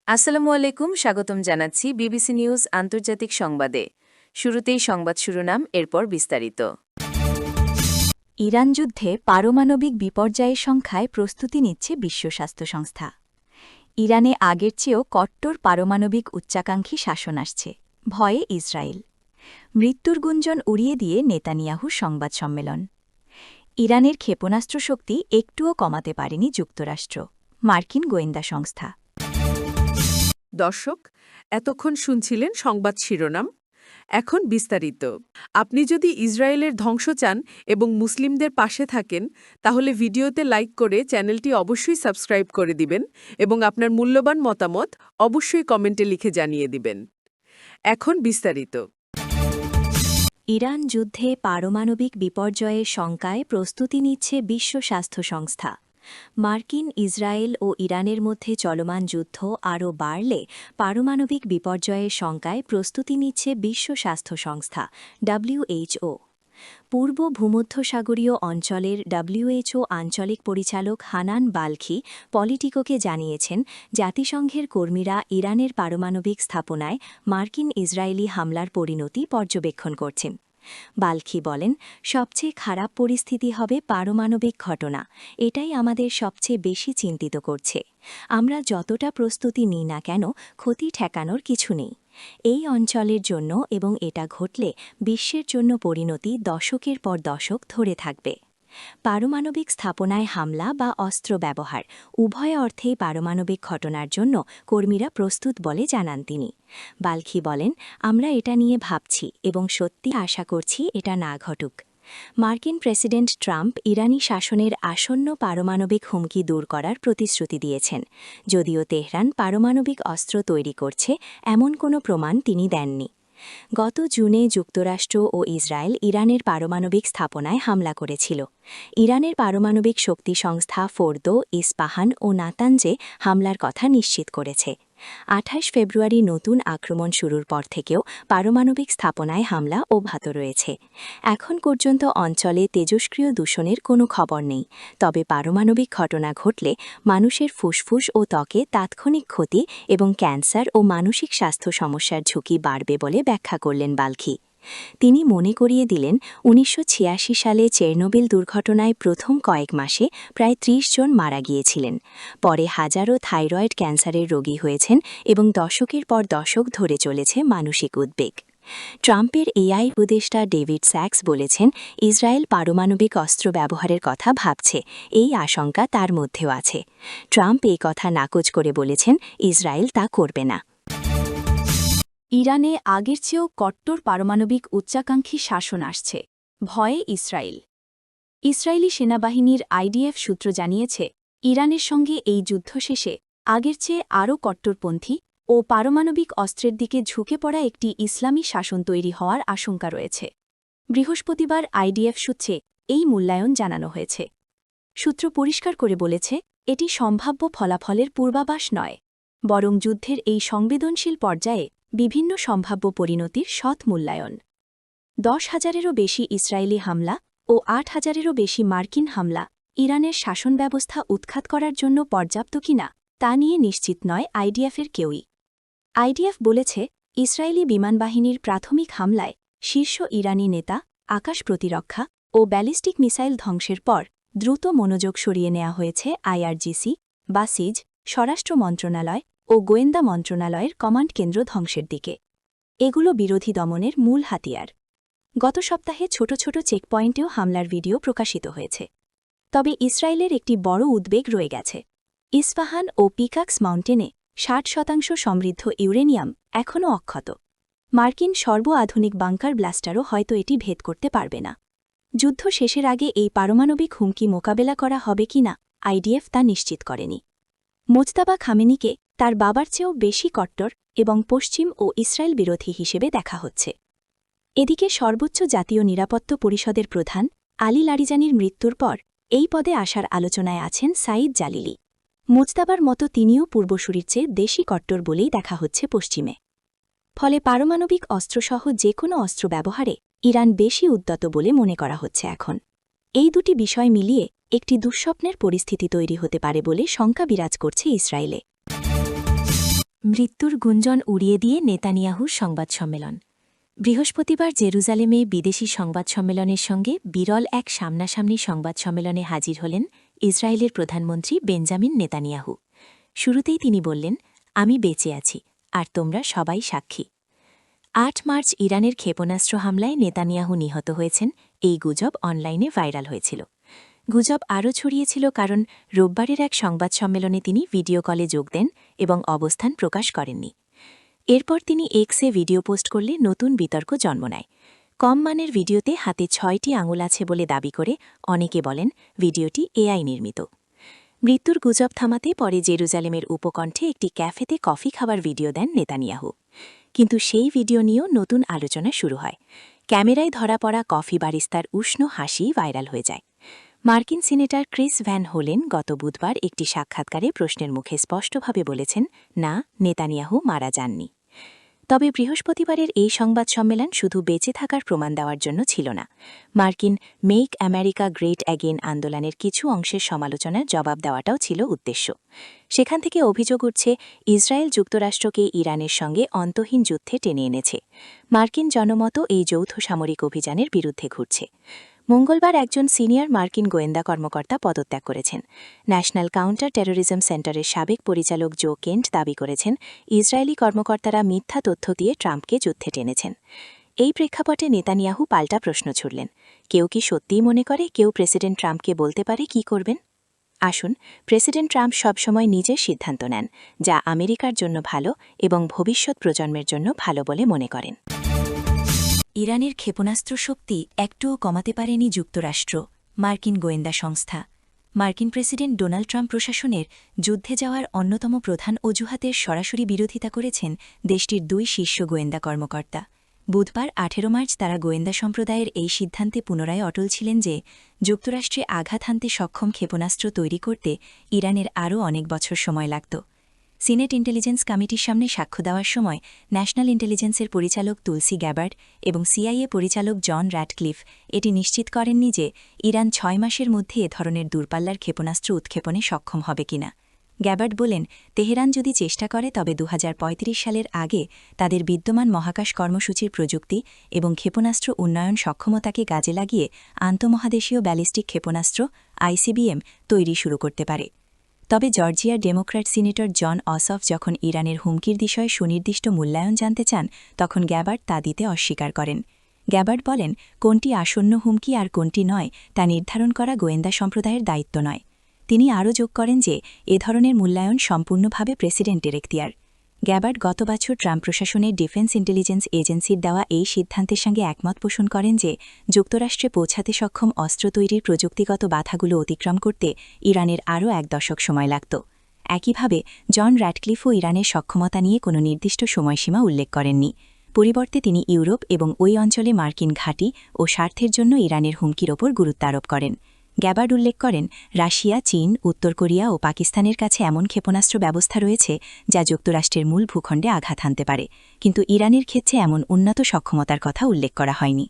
আসসালামু আলাইকুম, স্বাগতম জানাচ্ছি বিবিসি নিউজ আন্তর্জাতিক সংবাদে। শুরুতেই সংবাদ শিরোনাম, এরপর বিস্তারিত। ইরান যুদ্ধে পারমাণবিক বিপর্যয়ের সংখ্যায় প্রস্তুতি নিচ্ছে বিশ্ব স্বাস্থ্য সংস্থা। ইরানে আগের চেয়েও কট্টর পারমাণবিক উচ্চাকাঙ্ক্ষী শাসন আসছে, ভয়ে ইসরায়েল। মৃত্যুর গুঞ্জন উড়িয়ে দিয়ে নেতানিয়াহুর সংবাদ সম্মেলন। ইরানের ক্ষেপণাস্ত্র শক্তি একটুও কমাতে পারেনি যুক্তরাষ্ট্র, মার্কিন গোয়েন্দা সংস্থা। দর্শক, এতক্ষণ শুনছিলেন সংবাদ শিরোনাম। এখন বিস্তারিত। আপনি যদি ইসরায়েলের ধ্বংস চান এবং মুসলিমদের পাশে থাকেন, তাহলে ভিডিওতে লাইক করে চ্যানেলটি অবশ্যই সাবস্ক্রাইব করে দিবেন এবং আপনার মূল্যবান মতামত অবশ্যই কমেন্টে লিখে জানিয়ে দিবেন। এখন বিস্তারিত। ইরান যুদ্ধে পারমাণবিক বিপর্যয়ের শঙ্কায় প্রস্তুতি নিচ্ছে বিশ্ব স্বাস্থ্য সংস্থা। মার্কিন, ইসরায়েল ও ইরানের মধ্যে চলমান যুদ্ধ আরও বাড়লে পারমাণবিক বিপর্যয়ের শঙ্কায় প্রস্তুতি নিচ্ছে বিশ্ব স্বাস্থ্য সংস্থা WHO। পূর্ব ভূমধ্যসাগরীয় অঞ্চলের WHO আঞ্চলিক পরিচালক হানান বালখি পলিটিকোকে জানিয়েছেন, জাতিসংঘের কর্মীরা ইরানের পারমাণবিক স্থাপনায় মার্কিন ইসরায়েলি হামলার পরিণতি পর্যবেক্ষণ করছেন। বালখি বলেন, সবচেয়ে খারাপ পরিস্থিতি হবে পারমাণবিক ঘটনা। এটাই আমাদের সবচেয়ে বেশি চিন্তিত করছে। আমরা যতটা প্রস্তুতি নিই না কেন, ক্ষতি ঠেকানোর কিছু নেই। এই অঞ্চলের জন্য এবং এটা ঘটলে বিশ্বের জন্য পরিণতি দশকের পর দশক ধরে থাকবে। পারমাণবিক স্থাপনায় হামলা বা অস্ত্র ব্যবহার উভয় অর্থেই পারমাণবিক ঘটনার জন্য কর্মীরা প্রস্তুত বলে জানান তিনি। বালখি বলেন, আমরা এটা নিয়ে ভাবছি এবং সত্যি আশা করছি এটা না ঘটুক। মার্কিন প্রেসিডেন্ট ট্রাম্প ইরানি শাসনের আসন্ন পারমাণবিক হুমকি দূর করার প্রতিশ্রুতি দিয়েছেন, যদিও তেহরান পারমাণবিক অস্ত্র তৈরি করছে এমন কোনো প্রমাণ তিনি দেননি। গত জুনে যুক্তরাষ্ট্র ও ইসরায়েল ইরানের পারমাণবিক স্থাপনায় হামলা করেছিল। ইরানের পারমাণবিক শক্তি সংস্থা ফোর্দো, ইস্পাহান ও নাতানজে হামলার কথা নিশ্চিত করেছে। 28 ফেব্রুয়ারি নতুন আক্রমণ শুরুর পর থেকেও পারমাণবিক স্থাপনায় হামলা অব্যাহত রয়েছে। এখন পর্যন্ত অঞ্চলে তেজস্ক্রিয় দূষণের কোনো খবর নেই, তবে পারমাণবিক ঘটনা ঘটলে মানুষের ফুসফুস ও ত্বকে তাৎক্ষণিক ক্ষতি এবং ক্যান্সার ও মানসিক স্বাস্থ্য সমস্যার ঝুঁকি বাড়বে বলে ব্যাখ্যা করলেন বালখি। তিনি মনে করিয়ে দিলেন, 1986 সালে চেরনোবিল দুর্ঘটনায় প্রথম কয়েক মাসে প্রায় 30 জন মারা গিয়েছিলেন। পরে হাজারো থাইরয়েড ক্যান্সারের রোগী হয়েছেন এবং দশকের পর দশক ধরে চলেছে মানসিক উদ্বেগ। ট্রাম্পের এআই উপদেষ্টা ডেভিড স্যাক্স বলেছেন, ইসরায়েল পারমাণবিক অস্ত্র ব্যবহারের কথা ভাবছে, এই আশঙ্কা তার মধ্যেও আছে। ট্রাম্প এই কথা নাকচ করে বলেছেন, ইসরায়েল তা করবে না। ইরানে আগের চেয়েও কট্টর পারমাণবিক উচ্চাকাঙ্ক্ষী শাসন আসছে, ভয়ে ইসরায়েল। ইসরায়েলি সেনাবাহিনীর IDF সূত্র জানিয়েছে, ইরানের সঙ্গে এই যুদ্ধ শেষে আগের চেয়ে আরও কট্টরপন্থী ও পারমাণবিক অস্ত্রের দিকে ঝুঁকে পড়া একটি ইসলামী শাসন তৈরি হওয়ার আশঙ্কা রয়েছে। বৃহস্পতিবার IDF সূত্রে এই মূল্যায়ন জানানো হয়েছে। সূত্র পরিষ্কার করে বলেছে, এটি সম্ভাব্য ফলাফলের পূর্বাভাস নয়, বরং যুদ্ধের এই সংবেদনশীল পর্যায়ে বিভিন্ন সম্ভাব্য পরিণতির সৎ মূল্যায়ন। 10,000-এরও বেশি ইসরায়েলি হামলা ও 8,000-এরও বেশি মার্কিন হামলা ইরানের শাসন ব্যবস্থা উৎখাত করার জন্য পর্যাপ্ত কিনা তা নিয়ে নিশ্চিত নয় IDF-এর কেউই। IDF বলেছে, ইসরায়েলি বিমানবাহিনীর প্রাথমিক হামলায় শীর্ষ ইরানি নেতা, আকাশ প্রতিরক্ষা ও ব্যালিস্টিক মিসাইল ধ্বংসের পর দ্রুত মনোযোগ সরিয়ে নেওয়া হয়েছে IRGC, বাসিজ, স্বরাষ্ট্র মন্ত্রণালয় ও গোয়েন্দা মন্ত্রণালয়ের কমান্ড কেন্দ্র ধ্বংসের দিকে। এগুলো বিরোধী দমনের মূল হাতিয়ার। গত সপ্তাহে ছোট ছোট চেকপয়েন্টেও হামলার ভিডিও প্রকাশিত হয়েছে। তবে ইসরায়েলের একটি বড় উদ্বেগ রয়ে গেছে। ইস্পাহান ও পিকাক্স মাউন্টেনে 60% সমৃদ্ধ ইউরেনিয়াম এখনও অক্ষত। মার্কিন সর্বাধুনিক বাংকার ব্লাস্টারও হয়তো এটি ভেদ করতে পারবে না। যুদ্ধ শেষের আগে এই পারমাণবিক হুমকি মোকাবেলা করা হবে কিনা IDF তা নিশ্চিত করেনি। মোজতাবা খামেনিকে তার বাবার চেয়েও বেশি কট্টর এবং পশ্চিম ও ইসরায়েল বিরোধী হিসেবে দেখা হচ্ছে। এদিকে সর্বোচ্চ জাতীয় নিরাপত্তা পরিষদের প্রধান আলী লারিজানির মৃত্যুর পর এই পদে আসার আলোচনায় আছেন সাঈদ জালিলি। মোজতাবার মতো তিনিও পূর্বসূরির চেয়ে দেশি কট্টর বলেই দেখা হচ্ছে পশ্চিমে। ফলে পারমাণবিক অস্ত্রসহ যে কোনো অস্ত্র ব্যবহারে ইরান বেশি উদ্যত বলে মনে করা হচ্ছে এখন। এই দুটি বিষয় মিলিয়ে একটি দুঃস্বপ্নের পরিস্থিতি তৈরি হতে পারে বলে শঙ্কা বিরাজ করছে ইসরায়েলে। মৃত্যুর গুঞ্জন উড়িয়ে দিয়ে নেতানিয়াহুর সংবাদ সম্মেলন। বৃহস্পতিবার জেরুজালেমে বিদেশি সংবাদ সম্মেলনের সঙ্গে বিরল এক সামনাসামনি সংবাদ সম্মেলনে হাজির হলেন ইসরায়েলের প্রধানমন্ত্রী বেঞ্জামিন নেতানিয়াহু। শুরুতেই তিনি বললেন, আমি বেঁচে আছি, আর তোমরা সবাই সাক্ষী। ৮ মার্চ ইরানের ক্ষেপণাস্ত্র হামলায় নেতানিয়াহু নিহত হয়েছেন, এই গুজব অনলাইনে ভাইরাল হয়েছিল। গুজব আরও ছড়িয়েছিল কারণ রোববারের এক সংবাদ সম্মেলনে তিনি ভিডিও কলে যোগ দেন এবং অবস্থান প্রকাশ করেননি। এরপর তিনি এক্সে ভিডিও পোস্ট করলে নতুন বিতর্ক জন্ম নেয়। কম মানের ভিডিওতে হাতে ৬টি আঙুল আছে বলে দাবি করে অনেকে বলেন ভিডিওটি এআই নির্মিত। মৃত্যুর গুজব থামাতে পরে জেরুজালেমের উপকণ্ঠে একটি ক্যাফেতে কফি খাবার ভিডিও দেন নেতানিয়াহু। কিন্তু সেই ভিডিও নিয়েও নতুন আলোচনা শুরু হয়। ক্যামেরায় ধরা পড়া কফি বারিস্তার উষ্ণ হাসি ভাইরাল হয়ে যায়। মার্কিন সিনেটর ক্রিস ভ্যান হোলেন গত বুধবার একটি সাক্ষাৎকারে প্রশ্নের মুখে স্পষ্টভাবে বলেছেন, না, নেতানিয়াহু মারা যাননি। তবে বৃহস্পতিবারের এই সংবাদ সম্মেলন শুধু বেঁচে থাকার প্রমাণ দেওয়ার জন্য ছিল না। মার্কিন মেক আমেরিকা গ্রেট অ্যাগেন আন্দোলনের কিছু অংশের সমালোচনার জবাব দেওয়াটাও ছিল উদ্দেশ্য। সেখান থেকে অভিযোগ উঠছে, ইসরায়েল যুক্তরাষ্ট্রকে ইরানের সঙ্গে অন্তহীন যুদ্ধে টেনে এনেছে। মার্কিন জনমতও এই যৌথ সামরিক অভিযানের বিরুদ্ধে ঘুরছে। মঙ্গলবার একজন সিনিয়র মার্কিন গোয়েন্দা কর্মকর্তা পদত্যাগ করেছেন। ন্যাশনাল কাউন্টার টেরোরিজম সেন্টারের সাবেক পরিচালক জো কেন্ট দাবি করেছেন, ইসরায়েলি কর্মকর্তারা মিথ্যা তথ্য দিয়ে ট্রাম্পকে যুদ্ধে টেনেছেন। এই প্রেক্ষাপটে নেতানিয়াহু পাল্টা প্রশ্ন ছুড়লেন, কেউ কি সত্যিই মনে করে কেউ প্রেসিডেন্ট ট্রাম্পকে বলতে পারে কি করবেন? আসুন, প্রেসিডেন্ট ট্রাম্প সবসময় নিজের সিদ্ধান্ত নেন, যা আমেরিকার জন্য ভালো এবং ভবিষ্যৎ প্রজন্মের জন্য ভালো বলে মনে করেন। ইরানের ক্ষেপণাস্ত্র শক্তি একটুও কমাতে পারেনি যুক্তরাষ্ট্র, মার্কিন গোয়েন্দা সংস্থা। মার্কিন প্রেসিডেন্ট ডোনাল্ড ট্রাম্প প্রশাসনের যুদ্ধে যাওয়ার অন্যতম প্রধান অজুহাতের সরাসরি বিরোধিতা করেছেন দেশটির ২ শীর্ষ গোয়েন্দা কর্মকর্তা। বুধবার ১৮ মার্চ তারা গোয়েন্দা সম্প্রদায়ের এই সিদ্ধান্তে পুনরায় অটল ছিলেন যে যুক্তরাষ্ট্রে আঘাত হানতে সক্ষম ক্ষেপণাস্ত্র তৈরি করতে ইরানের আরও অনেক বছর সময় লাগত। সিনেট ইন্টেলিজেন্স কমিটির সামনে সাক্ষ্য দেওয়ার সময় ন্যাশনাল ইন্টেলিজেন্সের পরিচালক তুলসি গ্যাবার্ড এবং সিআইএ পরিচালক জন র্যাটক্লিফ এটি নিশ্চিত করেননি যে ইরান ৬ মাসের মধ্যে এ ধরনের দূরপাল্লার ক্ষেপণাস্ত্র উৎক্ষেপণে সক্ষম হবে কিনা। গ্যাবার্ড বলেন, তেহরান যদি চেষ্টা করে তবে ২০৩৫ সালের আগে তাদের বিদ্যমান মহাকাশ কর্মসূচির প্রযুক্তি এবং ক্ষেপণাস্ত্র উন্নয়ন সক্ষমতাকে কাজে লাগিয়ে আন্তঃমহাদেশীয় ব্যালিস্টিক ক্ষেপণাস্ত্র আইসিবিএম তৈরি শুরু করতে পারে। তবে জর্জিয়ার ডেমোক্র্যাট সিনেটর জন অসফ যখন ইরানের হুমকির বিষয়ে সুনির্দিষ্ট মূল্যায়ন জানতে চান, তখন গ্যাবার্ড তা দিতে অস্বীকার করেন। গ্যাবার্ড বলেন, কোনটি আসন্ন হুমকি আর কোনটি নয় তা নির্ধারণ করা গোয়েন্দা সম্প্রদায়ের দায়িত্ব নয়। তিনি আরও যোগ করেন যে এ ধরনের মূল্যায়ন সম্পূর্ণভাবে প্রেসিডেন্টের এখতিয়ার। গ্যাবার্ড গত বছর ট্রাম্প প্রশাসনের ডিফেন্স ইন্টেলিজেন্স এজেন্সির দেওয়া এই সিদ্ধান্তের সঙ্গে একমত পোষণ করেন যে যুক্তরাষ্ট্রে পৌঁছাতে সক্ষম অস্ত্র তৈরির প্রযুক্তিগত বাধাগুলো অতিক্রম করতে ইরানের আরও ১ দশক সময় লাগত। একইভাবে জন র্যাটক্লিফও ইরানের সক্ষমতা নিয়ে কোনো নির্দিষ্ট সময়সীমা উল্লেখ করেননি। পরিবর্তে তিনি ইউরোপ এবং ওই অঞ্চলে মার্কিন ঘাঁটি ও স্বার্থের জন্য ইরানের হুমকির ওপর গুরুত্ব আরোপ করেন। গ্যাবার্ড উল্লেখ করেন, রাশিয়া, চীন, উত্তর কোরিয়া ও পাকিস্তানের কাছে এমন ক্ষেপণাস্ত্র ব্যবস্থা রয়েছে যা যুক্তরাষ্ট্রের মূল ভূখণ্ডে আঘাত হানতে পারে, কিন্তু ইরানের ক্ষেত্রে এমন উন্নত সক্ষমতার কথা উল্লেখ করা হয়নি।